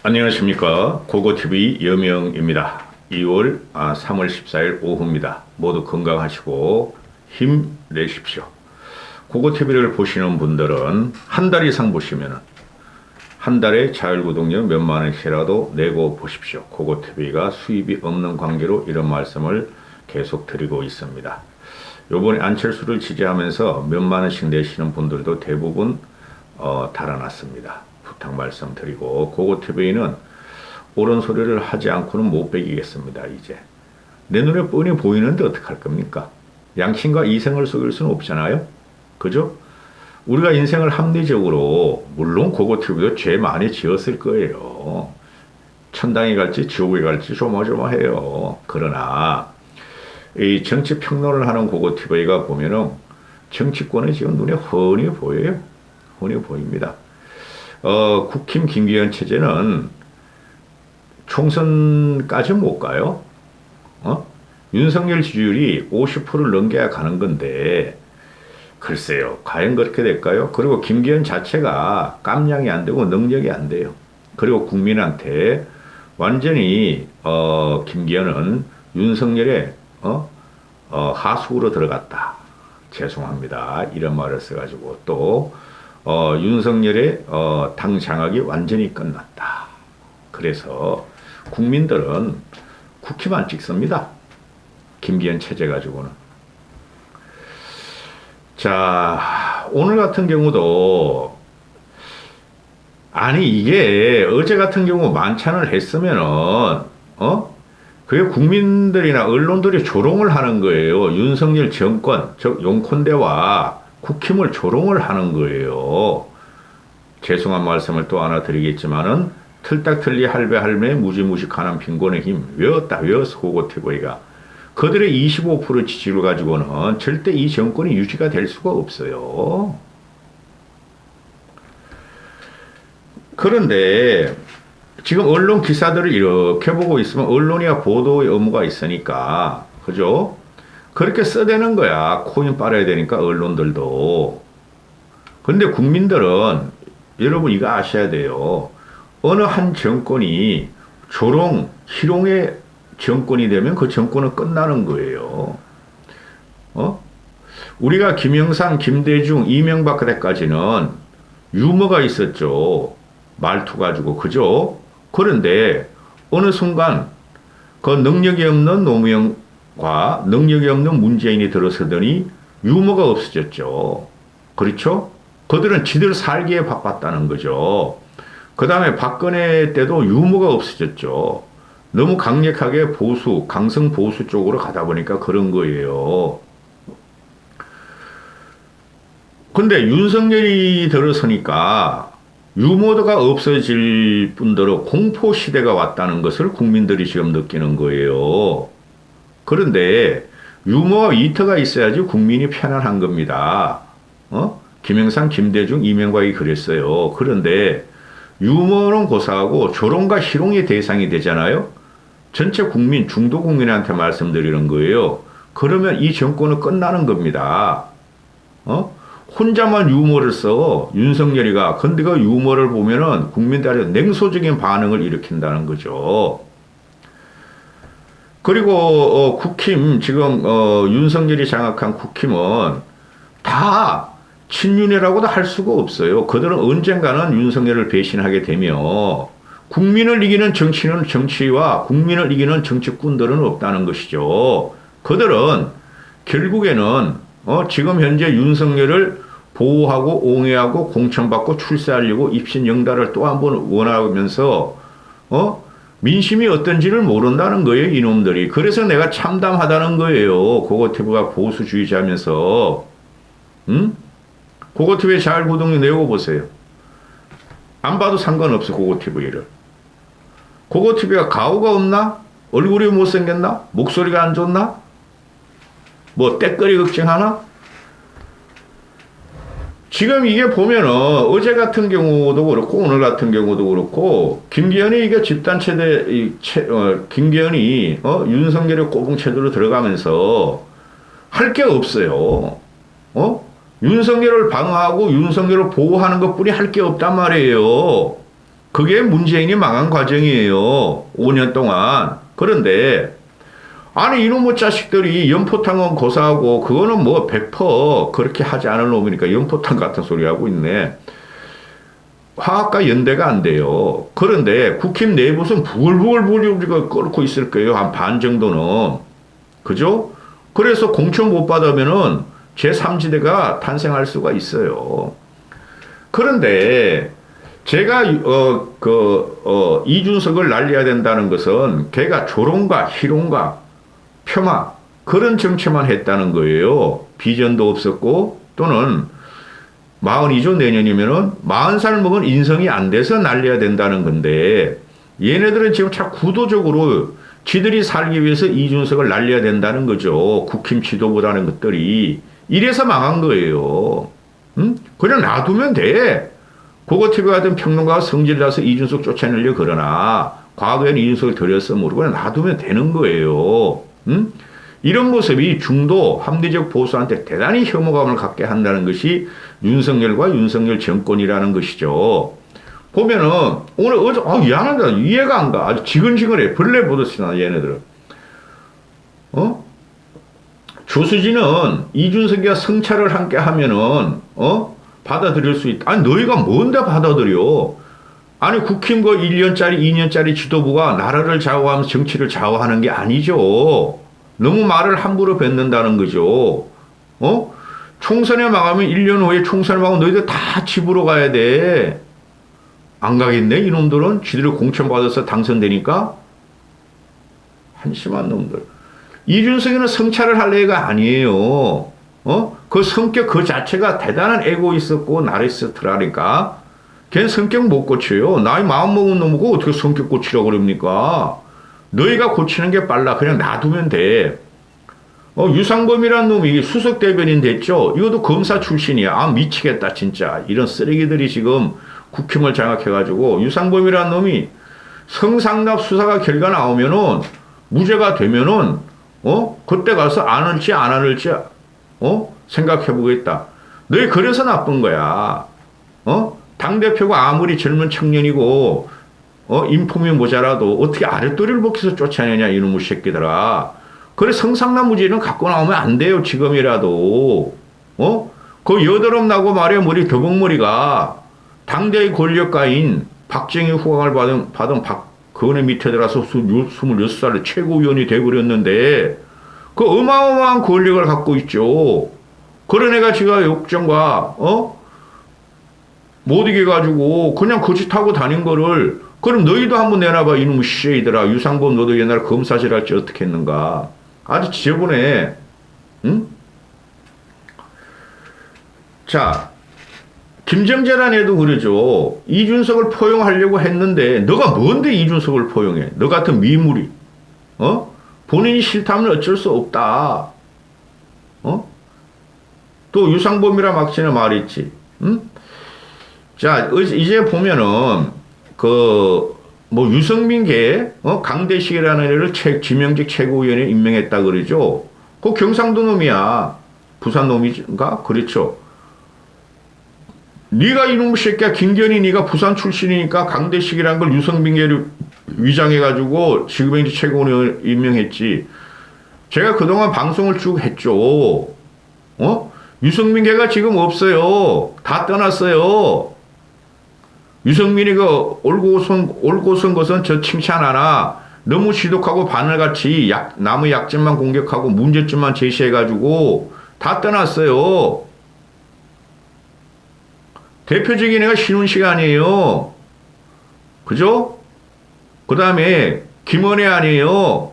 안녕하십니까. 고고TV 여명입니다. 3월 14일 오후입니다. 모두 건강하시고 힘내십시오. 고고TV를 보시는 분들은 한 달 이상 보시면은 한 달에 자율구독료 몇만 원씩이라도 내고 보십시오. 고고TV가 수입이 없는 관계로 이런 말씀을 계속 드리고 있습니다. 요번에 안철수를 지지하면서 몇만 원씩 내시는 분들도 대부분 달아났습니다. 부탁 말씀드리고 고고TV는 옳은 소리를 하지 않고는 못 베기겠습니다. 이제 내 눈에 뻔히 보이는데 어떡할 겁니까? 양심과 이성을 속일 수는 없잖아요. 그죠? 우리가 인생을 합리적으로, 물론 고고TV도 죄 많이 지었을 거예요. 천당에 갈지 지옥에 갈지 조마조마해요. 그러나 이 정치 평론을 하는 고고TV가 보면은 정치권이 지금 눈에 훤히 보여요. 훤히 보입니다. 국힘 김기현 체제는 총선까지 못 가요. 윤석열 지지율이 50%를 넘겨야 가는 건데, 글쎄요, 과연 그렇게 될까요? 그리고 김기현 자체가 깜냥이 안 되고 능력이 안 돼요. 그리고 국민한테 완전히, 김기현은 윤석열의, 하수구로 들어갔다. 죄송합니다. 이런 말을 써가지고 또, 윤석열의 당 장악이 완전히 끝났다. 그래서 국민들은 국힘만 찍습니다. 김기현 체제 가지고는. 자, 오늘 같은 경우도 아니 이게 어제 같은 경우 만찬을 했으면은 그게 국민들이나 언론들이 조롱을 하는 거예요. 윤석열 정권, 즉 용콘대와 국힘을 조롱을 하는 거예요. 죄송한 말씀을 또 하나 드리겠지만은 틀딱틀리 할배할매 무지무식하는 빈곤의 힘 외웠어 고고TV가. 그들의 25% 지지를 가지고는 절대 이 정권이 유지가 될 수가 없어요. 그런데 지금 언론 기사들을 이렇게 보고 있으면 언론이야 보도의 의무가 있으니까, 그죠? 그렇게 써대는 거야. 코인 빨아야 되니까 언론들도. 근데 국민들은 여러분 이거 아셔야 돼요. 어느 한 정권이 조롱, 희롱의 정권이 되면 그 정권은 끝나는 거예요. 우리가 김영삼, 김대중, 이명박 때까지는 유머가 있었죠. 말투 가지고, 그죠? 그런데 어느 순간 그 능력이 없는 노무현과 능력이 없는 문재인이 들어서더니 유머가 없어졌죠. 그렇죠? 그들은 지들 살기에 바빴다는 거죠. 그 다음에 박근혜 때도 유머가 없어졌죠. 너무 강력하게 보수, 강성 보수 쪽으로 가다 보니까 그런 거예요. 근데 윤석열이 들어서니까 유머가 없어질 뿐더러 공포 시대가 왔다는 것을 국민들이 지금 느끼는 거예요. 그런데 유머와 위트가 있어야지 국민이 편안한 겁니다. 김영삼, 김대중, 이명박이 그랬어요. 그런데 유머는 고사하고 조롱과 희롱의 대상이 되잖아요. 전체 국민, 중도 국민한테 말씀드리는 거예요. 그러면 이 정권은 끝나는 겁니다. 혼자만 유머를 써, 윤석열이가. 근데 그 유머를 보면은 국민들의 냉소적인 반응을 일으킨다는 거죠. 그리고, 국힘, 지금, 윤석열이 장악한 국힘은 다 친윤이라고도 할 수가 없어요. 그들은 언젠가는 윤석열을 배신하게 되며, 국민을 이기는 정치는 정치와 국민을 이기는 정치꾼들은 없다는 것이죠. 그들은 결국에는 지금 현재 윤석열을 보호하고 옹호하고 공천받고 출세하려고 입신 영달을 또 한 번 원하면서 민심이 어떤지를 모른다는 거예요, 이놈들이. 그래서 내가 참담하다는 거예요. 고고TV가 보수주의자면서. 고고TV에 잘 구독료 내고 보세요. 안 봐도 상관없어, 고고TV를. 고고TV가 가오가 없나? 얼굴이 못생겼나? 목소리가 안 좋나? 뭐 때거리 걱정하나? 지금 이게 보면은 어제 같은 경우도 그렇고 오늘 같은 경우도 그렇고 김기현이 이게 집단체대 김기현이 윤석열의 꼬붕체제로 들어가면서 할 게 없어요. 윤석열을 방어하고 윤석열을 보호하는 것뿐이 할 게 없단 말이에요. 그게 문재인이 망한 과정이에요. 5년 동안. 그런데 아니 이놈의 자식들이 연포탕은 고사하고 그거는 뭐 100% 그렇게 하지 않을 놈이니까 연포탕 같은 소리 하고 있네. 화학과 연대가 안 돼요. 그런데 국힘 내부에서 부글부글 우리가 끓고 있을 거예요. 한 반 정도는. 그죠? 그래서 공천 못 받으면은 제3지대가 탄생할 수가 있어요. 그런데 제가 이준석을 날려야 된다는 것은 걔가 조롱과 희롱과 폄하 그런 정치만 했다는 거예요. 비전도 없었고 또는 40이죠. 내년이면은 40살 먹은 인성이 안 돼서 날려야 된다는 건데 얘네들은 지금 자꾸 구도적으로 지들이 살기 위해서 이준석을 날려야 된다는 거죠. 국힘 지도부라는 것들이. 이래서 망한 거예요. 응? 그냥 놔두면 돼. 고고TV 같은 평론가가 성질나서 이준석 쫓아내려 그러나 과거에는 이준석을 들였어 모르고 그냥 놔두면 되는 거예요. 응? 이런 모습이 중도 합리적 보수한테 대단히 혐오감을 갖게 한다는 것이 윤석열과 윤석열 정권이라는 것이죠. 보면은 오늘 어제 미안하다 이해가 안 가. 아주 지근지근해. 벌레 보듯이 나 얘네들은. 조수진은 이준석이가 성찰을 함께 하면은 받아들일 수 있다. 아니 너희가 뭔데 받아들여? 아니 국힘 그 1년짜리 2년짜리 지도부가 나라를 좌우하면서 정치를 좌우하는 게 아니죠. 너무 말을 함부로 뱉는다는 거죠. 총선에 망하면 1년 후에 총선에 망하면 너희들 다 집으로 가야 돼. 안 가겠네 이놈들은. 지들이 공천받아서 당선되니까. 한심한 놈들. 이준석이는 성찰을 할 애가 아니에요. 그 성격 그 자체가 대단한 에고이스트고 나르시스트라니까. 걔는 성격 못 고쳐요. 나이 마음 먹은 놈이고 어떻게 성격 고치라고 그럽니까? 너희가 고치는 게 빨라. 그냥 놔두면 돼. 유상범이란 놈이 수석 대변인 됐죠. 이것도 검사 출신이야. 아 미치겠다 진짜. 이런 쓰레기들이 지금 국힘을 장악해가지고 유상범이란 놈이 성상납 수사가 결과 나오면은 무죄가 되면은 그때 가서 안 할지 안 할지 생각해보겠다. 너희 그래서 나쁜 거야. 당대표가 아무리 젊은 청년이고 인품이 모자라도 어떻게 아랫도리를 벗겨서 쫓아내냐 이놈의 새끼들아. 그래 성상납 무죄는 갖고 나오면 안 돼요. 지금이라도. 그 여드름 나고 말이야 머리 더벅머리가 당대의 권력가인 박정희 후광을 받은 박근혜 밑에 들어서 26살에 최고위원이 돼버렸는데 그 어마어마한 권력을 갖고 있죠. 그런 애가 지가 욕정과 못 이겨가지고 그냥 거짓하고 다닌 거를 그럼 너희도 한번 내놔봐 이놈의 씨이들아. 유상범 너도 옛날에 검사실 할 때 어떻게 했는가. 아주 지저분해. 응? 자 김정재란 애도 그러죠. 이준석을 포용하려고 했는데 너가 뭔데 이준석을 포용해. 너 같은 미물이. 본인이 싫다면 어쩔 수 없다. 또 유상범이라 막지는 말했지. 응? 자 이제 보면은 유승민계 강대식이라는 애를 지명직 최고위원에 임명했다 그러죠. 그 경상도 놈이야. 부산 놈인가? 그렇죠. 네가 이놈의 새끼야. 김건희 네가 부산 출신이니까 강대식이라는 걸 유승민계를 위장해가지고 지명직 최고위원 임명했지. 제가 그동안 방송을 쭉 했죠. 유승민계가 지금 없어요. 다 떠났어요. 유승민이 올고 선 것은 저 칭찬하나 너무 지독하고 바늘같이 남의 약점만 공격하고 문제점만 제시해가지고 다 떠났어요. 대표적인 애가 신훈식 아니에요. 그죠? 그 다음에 김원혜 아니에요.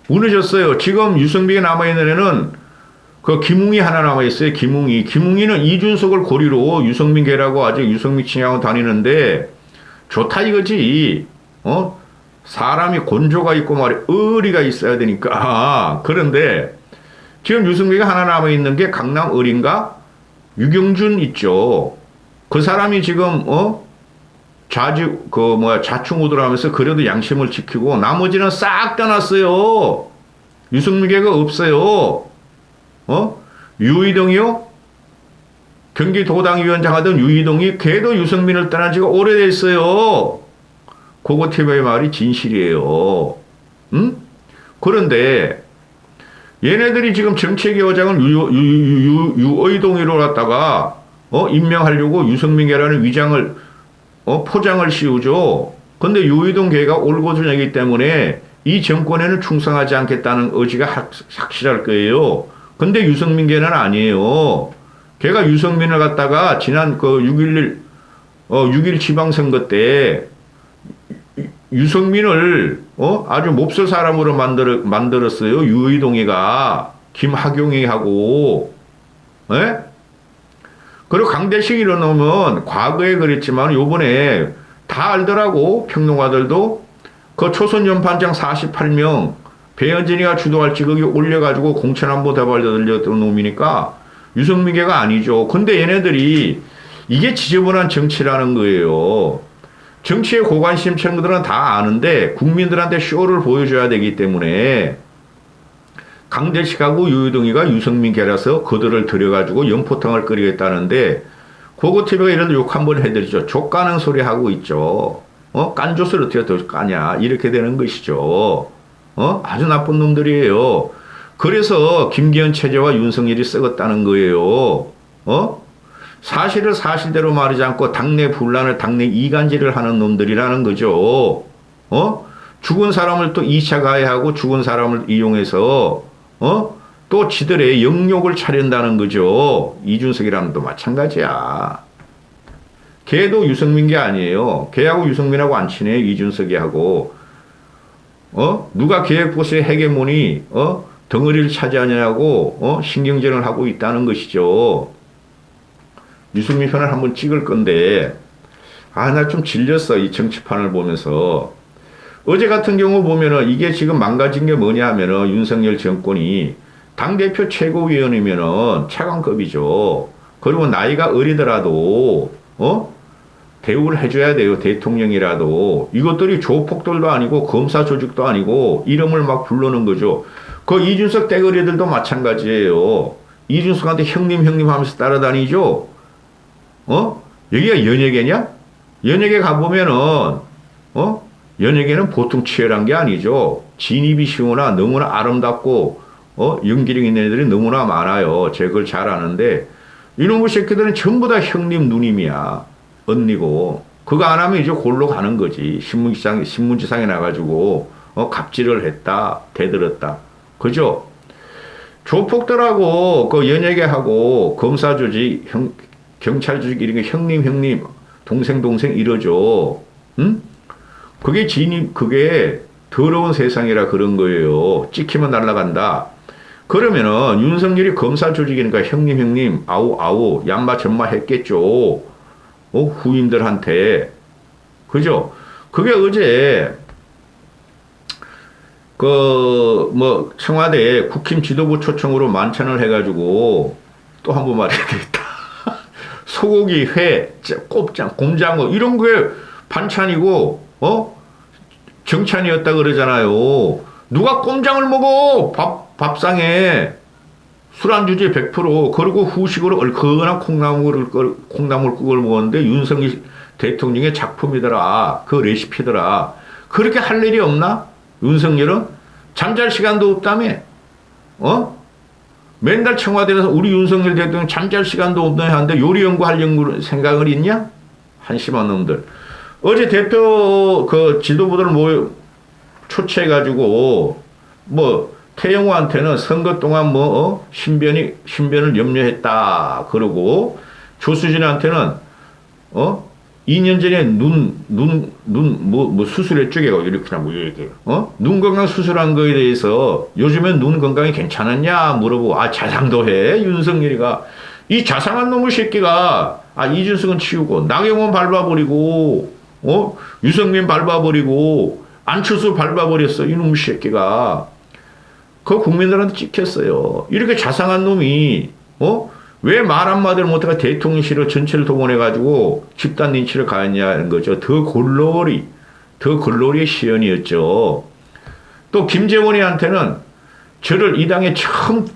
무너졌어요. 지금 유승민이 남아있는 애는 그 김웅이 하나 남아있어요. 김웅이는 이준석을 고리로 유승민계라고 아직 유승민 칭하고 다니는데 좋다 이거지. 사람이 곤조가 있고 말이야 의리가 있어야 되니까. 그런데 지금 유승민이 하나 남아있는 게 강남 어린가 유경준 있죠. 그 사람이 지금 자충우돌하면서 그래도 양심을 지키고 나머지는 싹 떠났어요. 유승민계가 없어요. 유의동이요? 경기도당위원장 하던 유이동이 걔도 유승민을 떠난 지가 오래됐어요. 그거 TV의 말이 진실이에요. 응? 그런데 얘네들이 지금 정책위원장을 유의동이로 갖다가 임명하려고 유승민계라는 위장을 포장을 씌우죠. 근데 유의동 걔가 올고전이기 때문에 이 정권에는 충성하지 않겠다는 의지가 확실할 거예요. 근데 유승민계는 아니에요. 걔가 유승민을 갖다가 지난 그 6.1 지방선거 때 유승민을 아주 몹쓸 사람으로 만들었어요. 유의동이가 김학용이하고. 예? 그리고 강대식 이러놓으면 과거에 그랬지만 요번에 다 알더라고. 평론가들도 그 초선 연판장 48명 배현진이가 주도할지 거기 올려가지고 공천안보 대발 들렸던 놈이니까 유승민계가 아니죠. 근데 얘네들이 이게 지저분한 정치라는 거예요. 정치의 고관심 청들은 다 아는데 국민들한테 쇼를 보여줘야 되기 때문에 강대식하고 유유동이가 유승민계라서 그들을 들여가지고 연포탕을 끓이겠다는데 고고TV가 이런 욕 한번 해드리죠. 족가는 소리 하고 있죠. 깐조스를 어떻게 더 까냐 이렇게 되는 것이죠. 아주 나쁜 놈들이에요. 그래서 김기현 체제와 윤석열이 썩었다는 거예요. 사실을 사실대로 말하지 않고 당내 분란을 당내 이간질을 하는 놈들이라는 거죠. 죽은 사람을 또 2차 가해하고 죽은 사람을 이용해서 또 지들의 영욕을 차린다는 거죠. 이준석이랑도 마찬가지야. 걔도 유승민계 아니에요. 걔하고 유승민하고 안 친해요. 이준석이 하고. 누가 계획보수의 헤게모니 덩어리를 차지하냐고 신경전을 하고 있다는 것이죠. 유승민 편을 한번 찍을 건데 나 좀 질렸어. 이 정치판을 보면서. 어제 같은 경우 보면은 이게 지금 망가진 게 뭐냐 하면은 윤석열 정권이 당대표 최고위원이면은 차관급이죠. 그리고 나이가 어리더라도 대우를 해줘야 돼요. 대통령이라도. 이것들이 조폭들도 아니고 검사 조직도 아니고 이름을 막 부르는 거죠. 그 이준석 떼거리들도 마찬가지예요. 이준석한테 형님 하면서 따라다니죠. 여기가 연예계냐? 연예계 가보면은 연예계는 보통 치열한 게 아니죠. 진입이 쉬우나 너무나 아름답고 연기력 있는 애들이 너무나 많아요. 제가 그걸 잘 아는데 이놈의 새끼들은 전부 다 형님 누님이야. 언니고 그거 안 하면 이제 골로 가는 거지. 신문지상에 나가지고 갑질을 했다 대들었다. 그죠? 조폭들하고 그 연예계하고 검사 조직 경찰 조직 이런 게 형님 동생 이러죠. 응? 그게 더러운 세상이라 그런 거예요. 찍히면 날아간다. 그러면은 윤석열이 검사 조직이니까 형님 아우 얌마 전마 했겠죠. 후임들한테. 그죠? 그게 어제 청와대 국힘 지도부 초청으로 만찬을 해가지고 또 한 번 말해야 되겠다. 소고기, 회, 곱창, 곰장어 이런 게 반찬이고 정찬이었다 그러잖아요. 누가 꼼장을 먹어? 밥상에 술안주지 100%. 그리고 후식으로 얼큰한 콩나물국을 먹었는데 윤석열 대통령의 작품이더라. 그 레시피더라. 그렇게 할 일이 없나? 윤석열은 잠잘 시간도 없다며. 맨날 청와대에서 우리 윤석열 대통령 잠잘 시간도 없네 하는데 요리 연구할 생각을 있냐? 한심한 놈들. 어제 대표 지도부들 초치해가지고 태영호한테는 선거 동안 신변을 염려했다 그러고 조수진한테는 2년 전에 눈 수술했죠. 이렇게 눈 건강 수술한 거에 대해서 요즘엔 눈 건강이 괜찮았냐 물어보고 자상도 해. 윤석열이가 이 자상한 놈의 새끼가 이준석은 치우고 나경원 밟아버리고 유승민 밟아버리고 안철수 밟아버렸어. 이놈의 새끼가. 그 국민들한테 찍혔어요. 이렇게 자상한 놈이 왜 말 한마디를 못해가 대통령실을 전체를 동원해가지고 집단 린치를 가했냐는 거죠. 더 글로리의 시연이었죠. 또 김재원이한테는 저를 이 당에 처음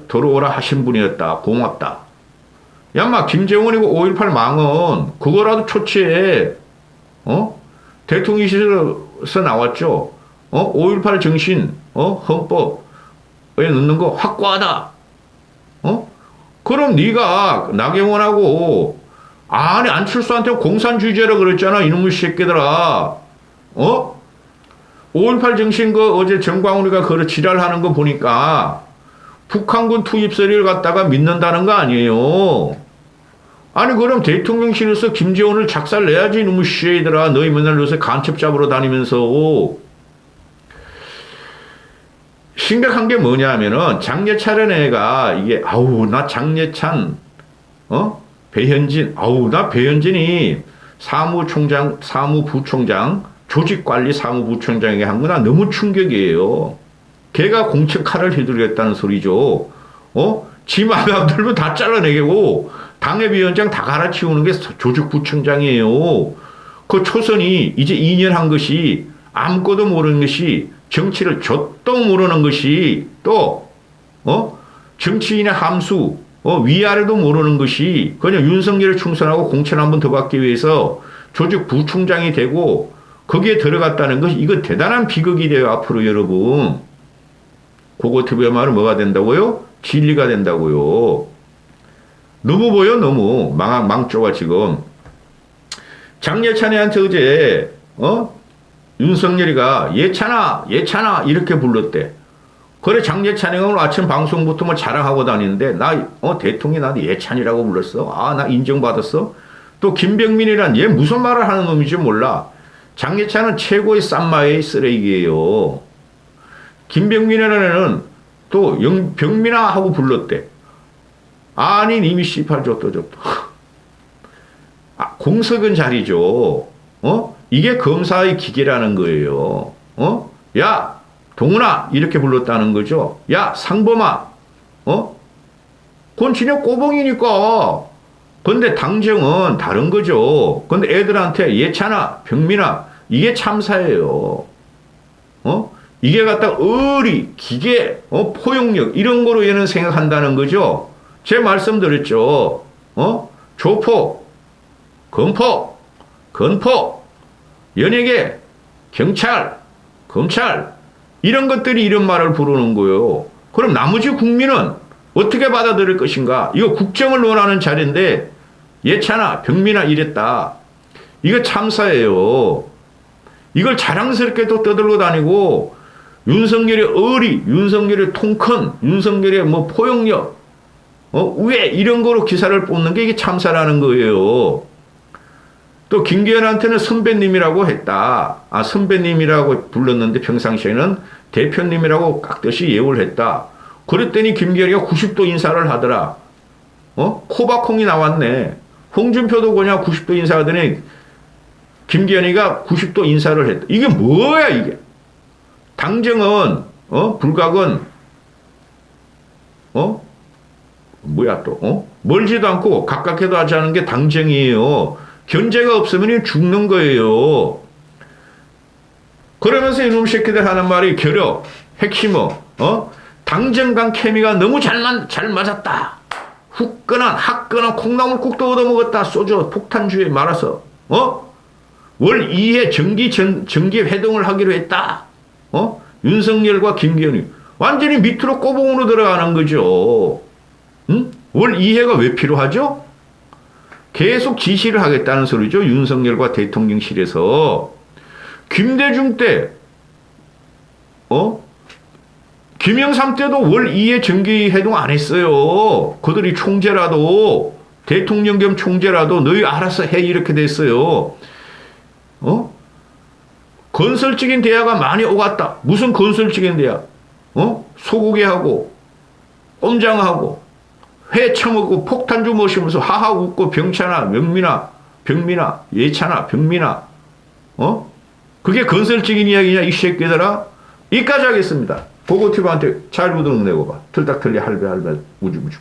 들어오라 하신 분이었다. 고맙다. 야마 김정은이고 5.18 망언 그거라도 초치해. 대통령실에서 나왔죠. 5.18 정신, 헌법에 넣는 거 확고하다. 그럼 네가 나경원하고 아니 안철수한테 공산주의자라 그랬잖아 이놈의 새끼들아. 5.18 정신 그 어제 정광훈이가 그런 지랄하는 거 보니까 북한군 투입설을 갖다가 믿는다는 거 아니에요. 아니 그럼 대통령실에서 김재원을 작살 내야지 이놈의 씨들아. 너희 맨날 요새 간첩 잡으러 다니면서. 심각한 게 뭐냐면은 장례찬이라는 애가 이게 아우 나 장례찬 배현진 아우 나 배현진이 사무부총장 조직관리 사무부총장에게 한 거 나 너무 충격이에요. 걔가 공천 칼을 휘두르겠다는 소리죠. 지 맘에 안 들면 다 잘라내고 당협위원장 다 갈아치우는 게 조직부총장이에요. 그 초선이 이제 2년 한 것이 아무것도 모르는 것이 정치를 젖도 모르는 것이 또 정치인의 함수 위아래도 모르는 것이 그냥 윤석열을 충선하고 공천 한 번 더 받기 위해서 조직부총장이 되고 거기에 들어갔다는 것 이거 대단한 비극이 돼요. 앞으로 여러분. 고고TV야말로 뭐가 된다고요? 진리가 된다고요. 너무 보여 너무 망조가 지금. 장예찬이한테 어제 윤석열이가 예찬아 이렇게 불렀대. 그래 장예찬이가 오늘 아침 방송부터 뭐 자랑하고 다니는데 나 대통령이 나한테 예찬이라고 불렀어. 아 나 인정받았어. 또 김병민이란 얘 무슨 말을 하는 놈인지 몰라. 장예찬은 최고의 쌈마의 쓰레기예요. 김병민이라는 애는 또 병민아 하고 불렀대. 아니 이미 씨팔 줬다. 공석은 자리죠. 이게 검사의 기계라는 거예요. 야 동훈아 이렇게 불렀다는 거죠. 야 상범아 그건 진짜 꼬봉이니까. 근데 당정은 다른 거죠. 근데 애들한테 예찬아 병민아 이게 참사예요. 이게 갖다 의리 기계 포용력 이런 거로 얘는 생각한다는 거죠. 제 말씀드렸죠. 조폭 검폭 건폭 연예계 경찰 검찰 이런 것들이 이런 말을 부르는 거예요. 그럼 나머지 국민은 어떻게 받아들일 것인가. 이거 국정을 논하는 자리인데 예찬아 병민아 이랬다. 이거 참사예요. 이걸 자랑스럽게 또 떠들고 다니고 윤석열의 의리 윤석열의 통큰 윤석열의 뭐 포용력 왜 이런 거로 기사를 뽑는 게 이게 참사라는 거예요. 또 김기현한테는 선배님이라고 했다. 선배님이라고 불렀는데 평상시에는 대표님이라고 깍듯이 예우를 했다. 그랬더니 김기현이가 90도 인사를 하더라. 코바콩이 나왔네. 홍준표도 그냥 90도 인사하더니 김기현이가 90도 인사를 했다. 이게 뭐야 이게. 당정은 불각은 뭐야 또 멀지도 않고 가깝게도 하지 않은 게 당정이에요. 견제가 없으면 죽는 거예요. 그러면서 이놈 새끼들 하는 말이 결여 핵심어 당정 간 케미가 너무 잘 맞았다. 후끈한 학끈한 콩나물국도 얻어먹었다. 소주 폭탄주에 말아서 월 2회 정기 회동을 하기로 했다. 윤석열과 김기현이 완전히 밑으로 꼬봉으로 들어가는 거죠. 월 2회가 왜 필요하죠? 계속 지시를 하겠다는 소리죠. 윤석열과 대통령실에서. 김대중 때 김영삼 때도 월 2회 정기회동 안 했어요. 그들이 총재라도 대통령 겸 총재라도 너희 알아서 해 이렇게 됐어요. 건설적인 대화가 많이 오갔다. 무슨 건설적인 대화? 소고기하고 꼼장하고 회 처먹고 폭탄주 마시면서 하하 웃고 병찬아 병민아 예찬아 병민아 그게 건설적인 이야기냐 이 새끼들아. 이까지 하겠습니다. 고고TV한테 잘 묻어내고 봐. 틀딱틀리 할배 우주무주.